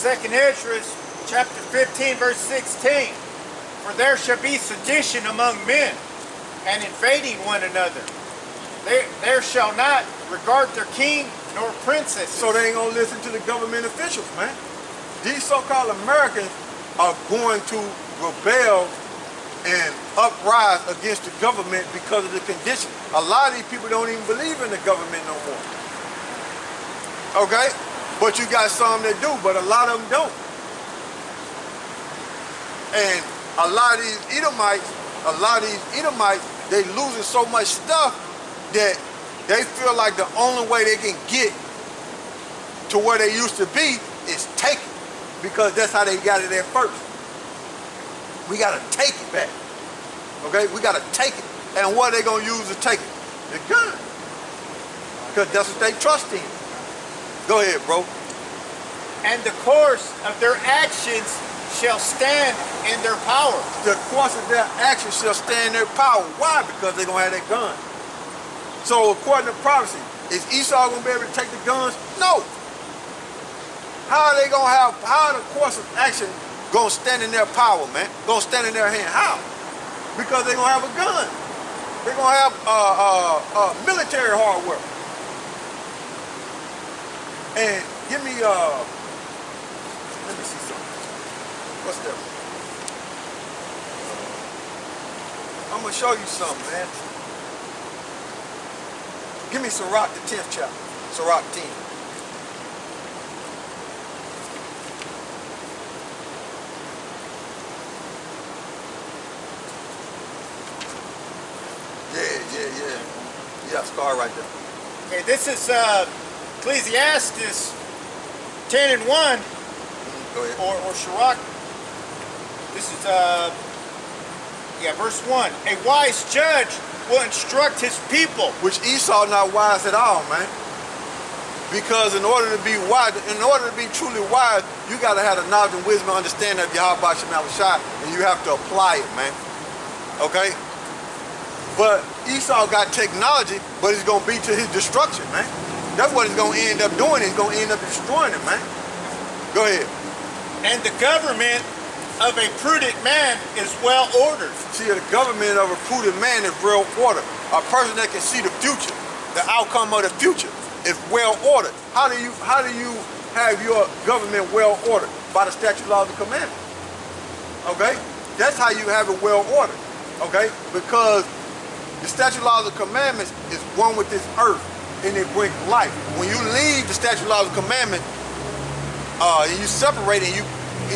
2nd Esdras, chapter 15, verse 16. For there shall be sedition among men, and invading one another. There shall not regard their king nor princess. So they ain't gonna listen to the government officials, man. These so-called Americans are going to rebel and uprise against the government because of the condition. A lot of these people don't even believe in the government no more. Okay? But you got some that do, but a lot of them don't. And a lot of these Edomites, they losing so much stuff that they feel like the only way they can get to where they used to be is take it. Because that's how they got it at first. We gotta take it back. Okay? We gotta take it. And what are they gonna use to take it? The gun. Because that's what they trust in. Go ahead, bro. And the course of their actions shall stand in their power. The course of their actions shall stand in their power. Why? Because they're gonna have that gun. So according to prophecy, is Esau gonna be able to take the guns? No. How are they gonna have, how are the course of action gonna stand in their power, man? Gonna stand in their hand? How? Because they're gonna have a gun. They're gonna have military hardware. And give me, let me see something. What's that? I'm gonna show you something, man. Give me Sirach, the 10th chapter. Sirach 10. Yeah, start right there. Okay, this is Ecclesiastes 10 and 1. Go ahead. Or Sirach. This is verse 1. A wise judge will instruct his people. Which Esau not wise at all, man. Because in order to be wise, in order to be truly wise, you gotta have the knowledge and wisdom and understanding of YAHAWASHI, and you have to apply it, man. Okay? But Esau got technology, but it's gonna be to his destruction, man. That's what it's gonna end up doing. It's gonna end up destroying him, man. Go ahead. And the government of a prudent man is well ordered. See, the government of a prudent man is well ordered. A person that can see the future, the outcome of the future, is well ordered. How do you have your government well ordered? By the statute, laws, and commandments. Okay? That's how you have it well ordered. Okay? Because the statute, laws, and commandments is one with this earth, and it brings life. When you leave the statute, laws, and commandments, and you separate and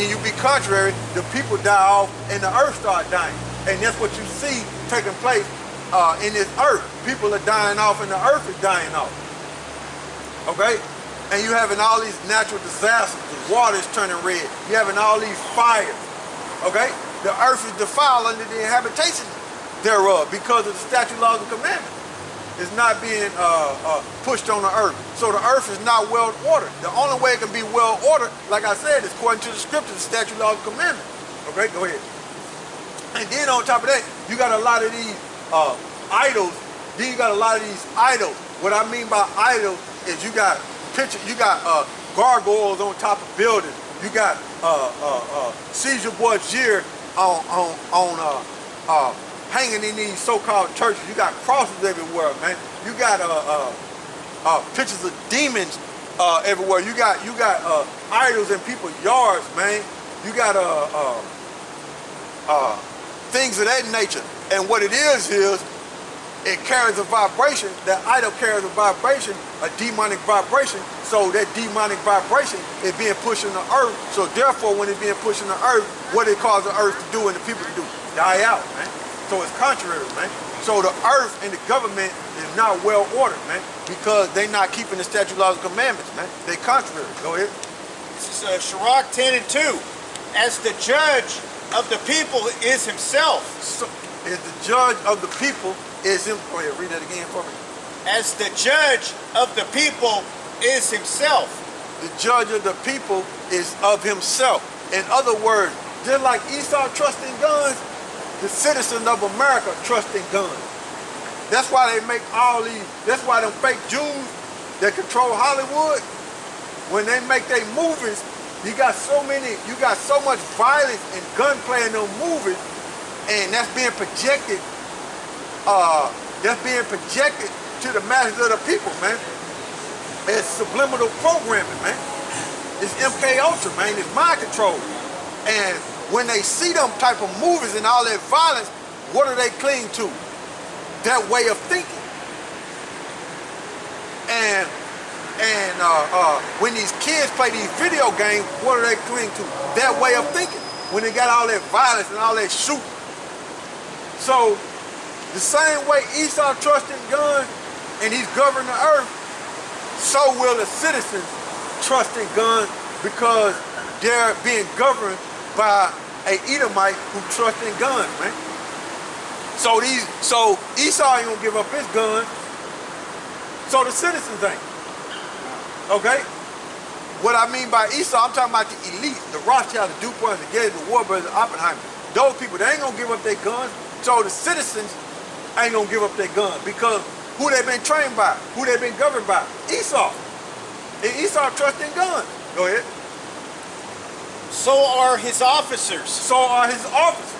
you be contrary, the people die off and the earth start dying. And that's what you see taking place in this earth. People are dying off and the earth is dying off. Okay? And you having all these natural disasters. The water is turning red. You having all these fires. Okay? The earth is defiled under the habitation thereof because of the statute, laws, and commandments. It's not being pushed on the earth. So the earth is not well ordered. The only way it can be well ordered, like I said, is according to the scriptures, the statute, laws, and commandments. Okay, go ahead. And then on top of that, you got a lot of these idols. Then you got a lot of these idols. What I mean by idols is you got pictures, you got gargoyles on top of buildings. You got Caesar Borgia on hanging in these so-called churches. You got crosses everywhere, man. You got pictures of demons everywhere. You got idols in people's yards, man. You got things of that nature. And what it is it carries a vibration. That idol carries a vibration, a demonic vibration. So that demonic vibration is being pushed in the earth. So therefore, when it's being pushed in the earth, what it causes the earth to do and the people to do? Die out, man. So it's contrary, man. So the earth and the government is not well ordered, man, because they're not keeping the statute, laws, and commandments, man. They contrary. Go ahead. This is Sirach 10 and 2. As the judge of the people is himself. So, as the judge of the people is him. Go ahead, read that again for me. As the judge of the people is himself. The judge of the people is of himself. In other words, just like Esau trusts in guns, the citizens of America trust in guns. That's why they make all these, that's why them fake Jews that control Hollywood, when they make their movies, You got so much violence and gunplay in those movies, and that's being projected to the masses of the people, man. It's subliminal programming, man. It's MK Ultra, man. It's mind control. And when they see them type of movies and all that violence, what do they cling to? That way of thinking. And when these kids play these video games, what do they cling to? That way of thinking. When they got all that violence and all that shooting. So, the same way Esau trusts in guns and he's governing the earth, so will the citizens trust in guns because they're being governed by a Edomite who trusts in guns, man. So Esau ain't gonna give up his guns, so the citizens ain't. Okay? What I mean by Esau, I'm talking about the elite, the Rothschilds, the DuPonts, the Gates, the Warburgs, the Oppenheimer. Those people, they ain't gonna give up their guns, so the citizens ain't gonna give up their guns because who they been trained by, who they been governed by? Esau. And Esau trusts in guns. Go ahead. So are his officers. So are his officers.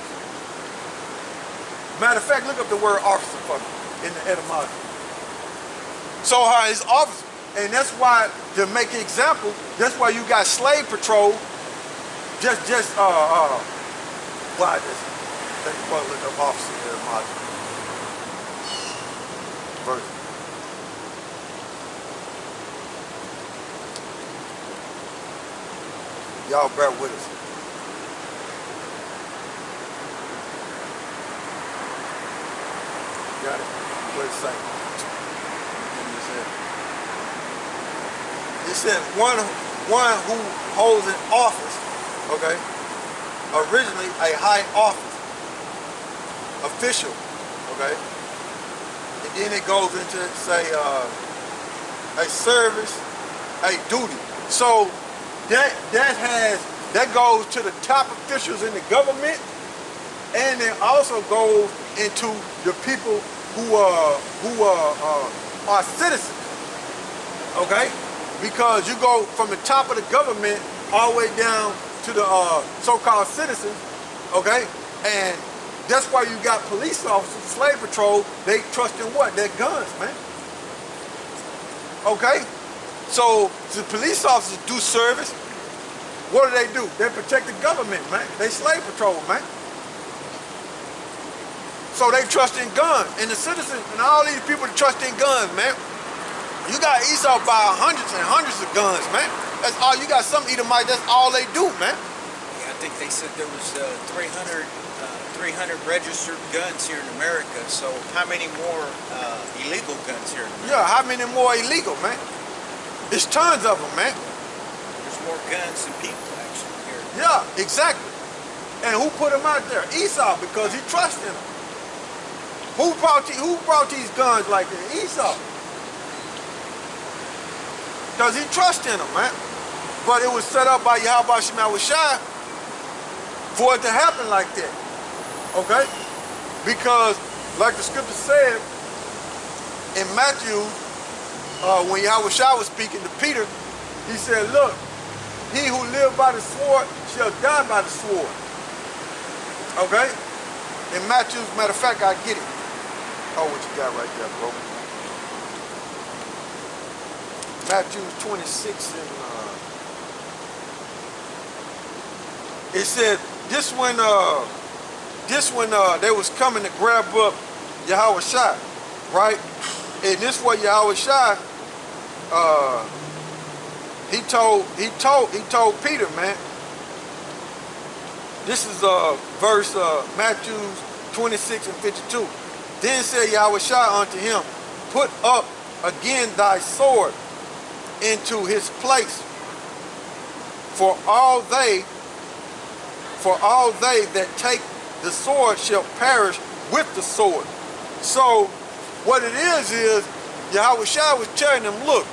Matter of fact, look up the word officer for me in the etymology. So are his officers. And that's why, to make an example, that's why you got slave patrol. Why this? Let me look up officer in the etymology. Verse. Y'all bear with us. Got it? What it say? It said one who holds an office, okay? Originally a high office, official, okay? And then it goes into say a service, a duty. So that goes to the top officials in the government, and it also goes into the people who are citizens, okay? Because you go from the top of the government all the way down to the so-called citizens, okay? And that's why you got police officers, slave patrol, they trust in what? Their guns, man. Okay? So the police officers do service. What do? They protect the government, man. They slave patrol, man. So they trust in guns. And the citizens and all these people trust in guns, man. You got Esau buy hundreds and hundreds of guns, man. That's all. You got some Edomite, that's all they do, man. Yeah, I think they said there was 300 registered guns here in America. So how many more illegal guns here in America? Yeah, how many more illegal, man? There's tons of them, man. There's more guns than people actually here. Yeah, exactly. And who put them out there? Esau, because he trusted them. Who brought these guns like that? Esau. Because he trusted them, man. But it was set up by YAHAWASHI for it to happen like that. Okay? Because, like the scripture said in Matthew, when Yahawashi was speaking to Peter, he said, look, he who lives by the sword shall die by the sword. Okay? In Matthew, matter of fact, I get it. Oh, what you got right there, bro? Matthew 26 and it said this when they was coming to grab up Yahawashi, right? And this what Yahawashi he told Peter, man. This is verse Matthew 26 and 52. Then said Yahawashi unto him, put up again thy sword into his place, for all they that take the sword shall perish with the sword. So what it is Yahawashi was telling them, look,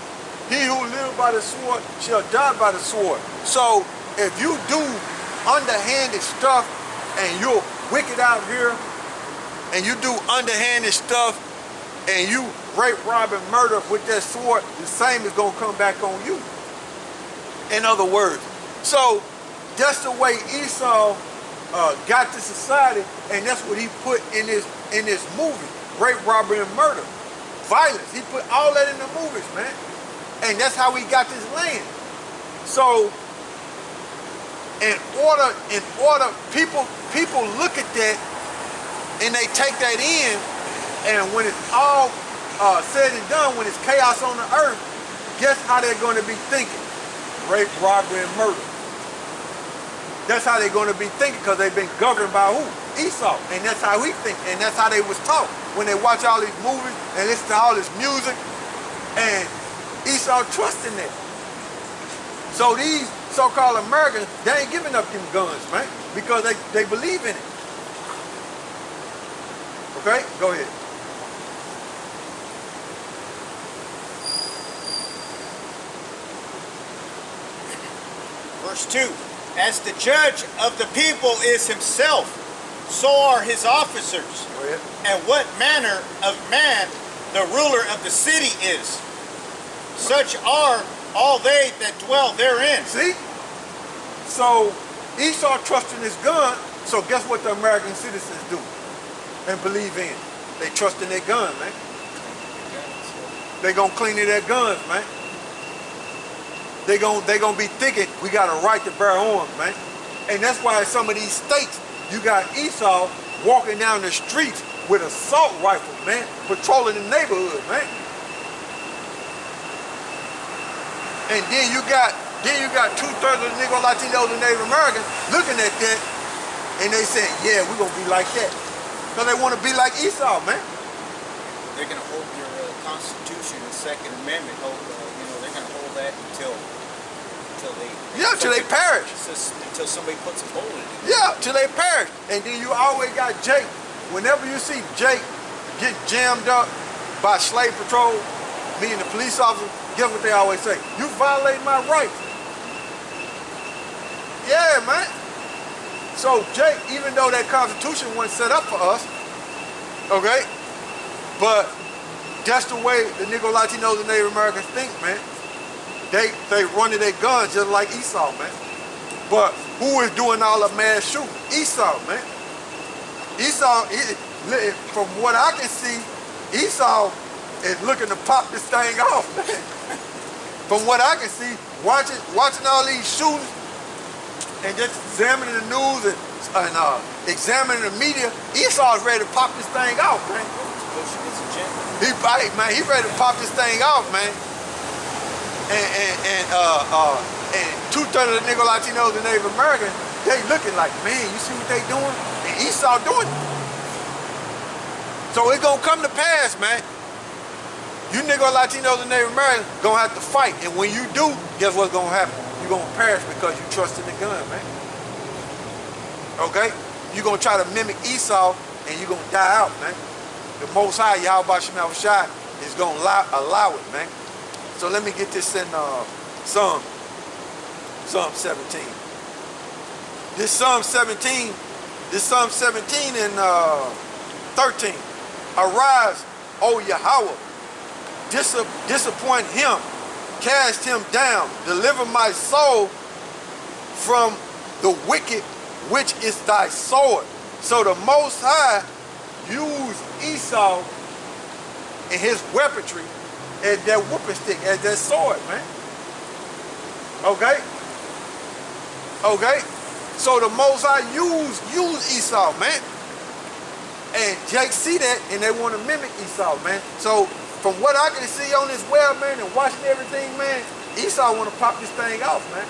he who lives by the sword shall die by the sword. So if you do underhanded stuff and you're wicked out here and you do underhanded stuff and you rape, rob, and murder with that sword, the same is going to come back on you. In other words, So that's the way Esau got to society, and that's what he put in his movie, rape, robbery, and murder, violence. He put all that in the movies, man, and that's how he got this land. So in order, people look at that and they take that in, and when it's all said and done, when it's chaos on the earth, guess how they're going to be thinking? Rape, robbery, and murder. That's how they're going to be thinking, because they've been governed by who? Esau. And that's how we think, and that's how they was taught when they watch all these movies and listen to all this music, and Esau trusting that. So these so-called Americans, they ain't giving up them guns, man, because they believe in it. Okay, go ahead. Verse 2, as the judge of the people is himself, so are his officers. Go ahead. And what manner of man the ruler of the city is, such are all they that dwell therein. See? So Esau trusting his gun, so guess what the American citizens do and believe in? They trust in their gun, man. They gonna clean their guns, man. They gonna be thinking we got a right to bear arms, man. And that's why in some of these states, you got Esau walking down the streets with an assault rifle, man, patrolling the neighborhood, man. And then you got 2/3 of the Negro, Latinos, and Native Americans looking at that, and they saying, yeah, we're gonna be like that. Because they want to be like Esau, man. They're going to hold your Constitution and Second Amendment. They're going to hold that until they perish. Until somebody puts a hole in it. Yeah, till they perish. And then you always got Jake. Whenever you see Jake get jammed up by slave patrol, meaning the police officer, guess what they always say? You violate my rights. Yeah, man. So Jake, even though that Constitution wasn't set up for us, okay, but that's the way the Negro, Latinos, and Native Americans think, man. They running their guns just like Esau, man. But who is doing all the mass shooting? Esau, man. Esau, from what I can see, Esau is looking to pop this thing off, man. From what I can see, watching all these shootings and just examining the news and examining the media, Esau's ready to pop this thing off, man. He ready to pop this thing off, man. And 2/3 of the Negro, Latinos, and Native Americans, they looking like, man, you see what they doing? And Esau doing it. So it's gonna come to pass, man. You Negro, Latinos, and Native Americans gonna have to fight. And when you do, guess what's gonna happen? You're gonna perish because you trust in the gun, man. Okay? You're gonna try to mimic Esau and you're gonna die out, man. The Most High, YAHAWASHI, is gonna allow it, man. So let me get this in Psalm 17. This Psalm 17 and 13. Arise, O Yahawah, disappoint him, cast him down, deliver my soul from the wicked, which is thy sword. So the Most High used Esau and his weaponry as that whooping stick, as that sword, man. Okay? Okay? So the Most High used Esau, man. And Jake see that and they want to mimic Esau, man. So from what I can see on this web, man, and watching everything, man, Esau want to pop this thing off, man.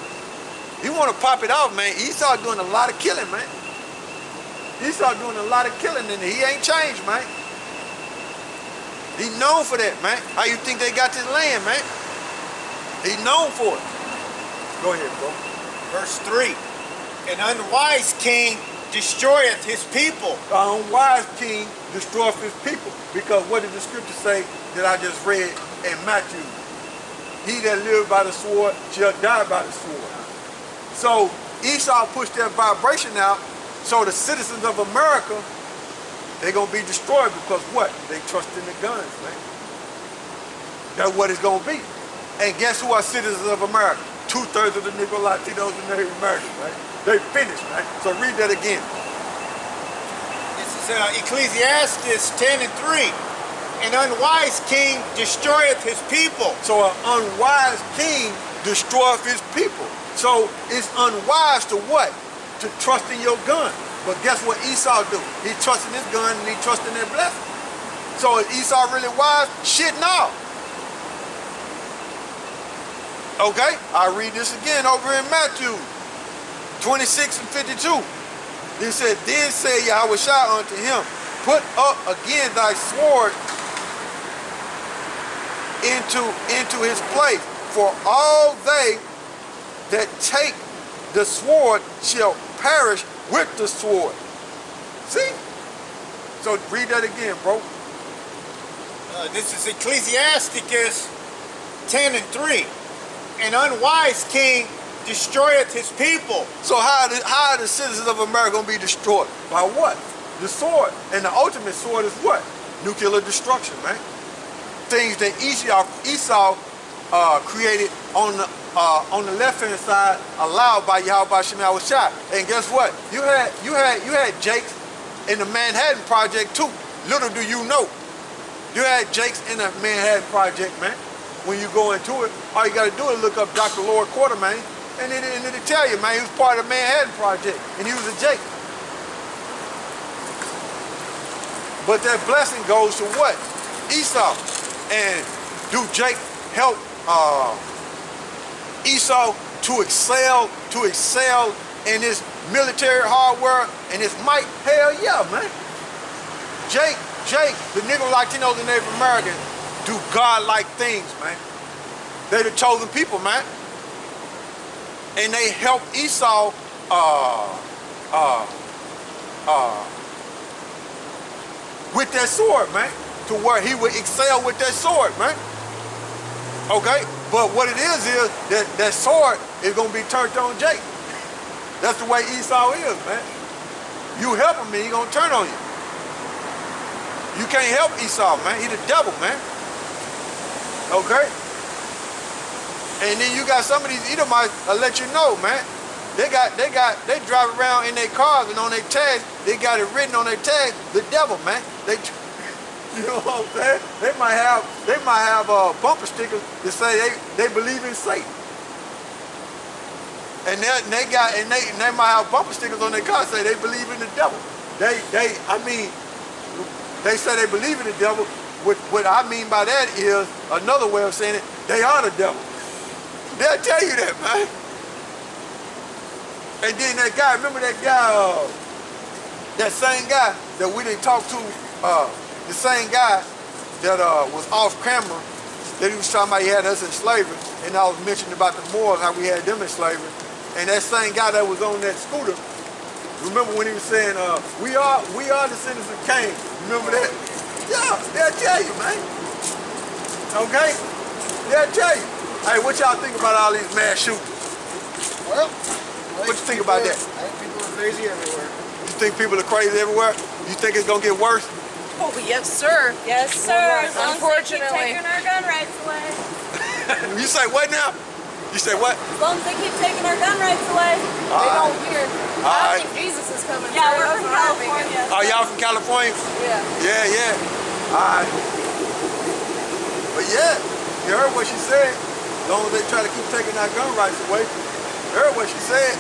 He want to pop it off, man. Esau doing a lot of killing, man. Esau doing a lot of killing, and he ain't changed, man. He known for that, man. How you think they got this land, man? He known for it. Go ahead, bro. Verse 3, an unwise king destroyeth his people. An unwise king destroyeth his people. Because what did the scripture say that I just read in Matthew? He that lives by the sword shall die by the sword. So Esau pushed that vibration out, so the citizens of America, they're going to be destroyed because what? They trust in the guns, man. That's what it's going to be. And guess who are citizens of America? 2/3 of the Negro Latinos and Native Americans, right? They finished, right? So read that again. This is Ecclesiastes 10:3. An unwise king destroyeth his people. So an unwise king destroyeth his people. So it's unwise to what? To trust in your gun. But guess what Esau do? He trusted his gun and he trusted their blessing. So is Esau really wise? Shit, no. Okay, I'll read this again over in Matthew 26 and 52. He said, then said YAHAWASHI unto him, put up again thy sword into his place, for all they that take the sword shall perish with the sword. See? So read that again, bro. This is Ecclesiasticus 10:3. An unwise king destroyeth his people. So how are the citizens of America going to be destroyed? By what? The sword. And the ultimate sword is what? Nuclear destruction, man. Things that Esau created on the left-hand side, allowed by YAHAWASHI. And guess what? You had Jakes in the Manhattan Project too. Little do you know. You had Jakes in the Manhattan Project, man. When you go into it, all you got to do is look up Dr. Lord Quartermain, and it'll tell you, man, he was part of the Manhattan Project, and he was a Jake. But that blessing goes to what? Esau. And do Jake help Esau to excel in his military hardware and his might? Hell yeah, man. Jake, the Negro Latinos and Native Americans do God-like things, man. They're the chosen people, man. And they help Esau with that sword, man, to where he would excel with that sword, man. Okay? But what it is that sword is going to be turned on Jake. That's the way Esau is, man. You help him and he's going to turn on you. You can't help Esau, man. He's the devil, man. Okay? And then you got some of these Edomites that let you know, man. They drive around in their cars and on their tags, they got it written on their tags, the devil, man. You know what I'm saying? They might have bumper stickers that say they believe in Satan. And they might have bumper stickers on their car say they believe in the devil. They say they believe in the devil. What I mean by that is, another way of saying it, they are the devil. They'll tell you that, man. And then that guy, remember that guy, that same guy that we didn't talk to, the same guy that was off camera, that he was talking about he had us in slavery, and I was mentioning about the Moors, how we had them in slavery. And that same guy that was on that scooter, remember when he was saying, we are descendants of Cain. Remember that? Yeah, they'll tell you, man. Okay? They'll tell you. Hey, what y'all think about all these mass shootings? Well, what you think about that? I think people are crazy everywhere. You think people are crazy everywhere? You think it's gonna get worse? Oh, yes, sir. Yes, sir. As long as they keep Unfortunately. taking our gun rights away. You say what now? You say what? As long as they keep taking our gun rights away. They don't hear. All I right. think Jesus is coming. Yeah, through. we're That's from what I'm thinking. California. Oh, y'all from California? Yeah. Yeah. All right. But yeah, you heard what she said. As long as they try to keep taking our gun rights away. You heard what she said.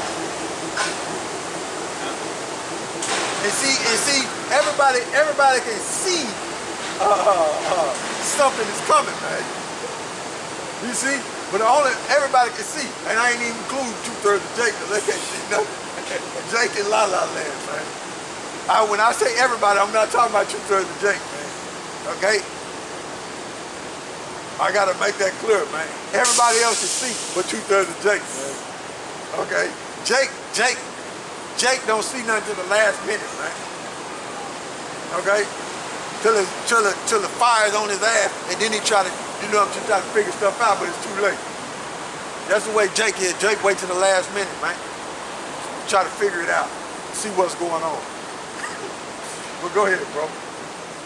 And see, everybody can see something is coming, man. You see? But everybody can see. And I ain't even including 2/3 of Jake, because they can't see nothing. Jake in La La Land, man. When I say everybody, I'm not talking about 2/3 of Jake, man. Okay? I gotta make that clear, man. Everybody else can see, but 2/3 of Jake, man. Okay? Jake don't see nothing till the last minute, man. Okay? Till the fire's on his ass, and then he try to figure stuff out, but it's too late. That's the way Jake is. Jake waits till the last minute, man. Try to figure it out, see what's going on. But go ahead, bro.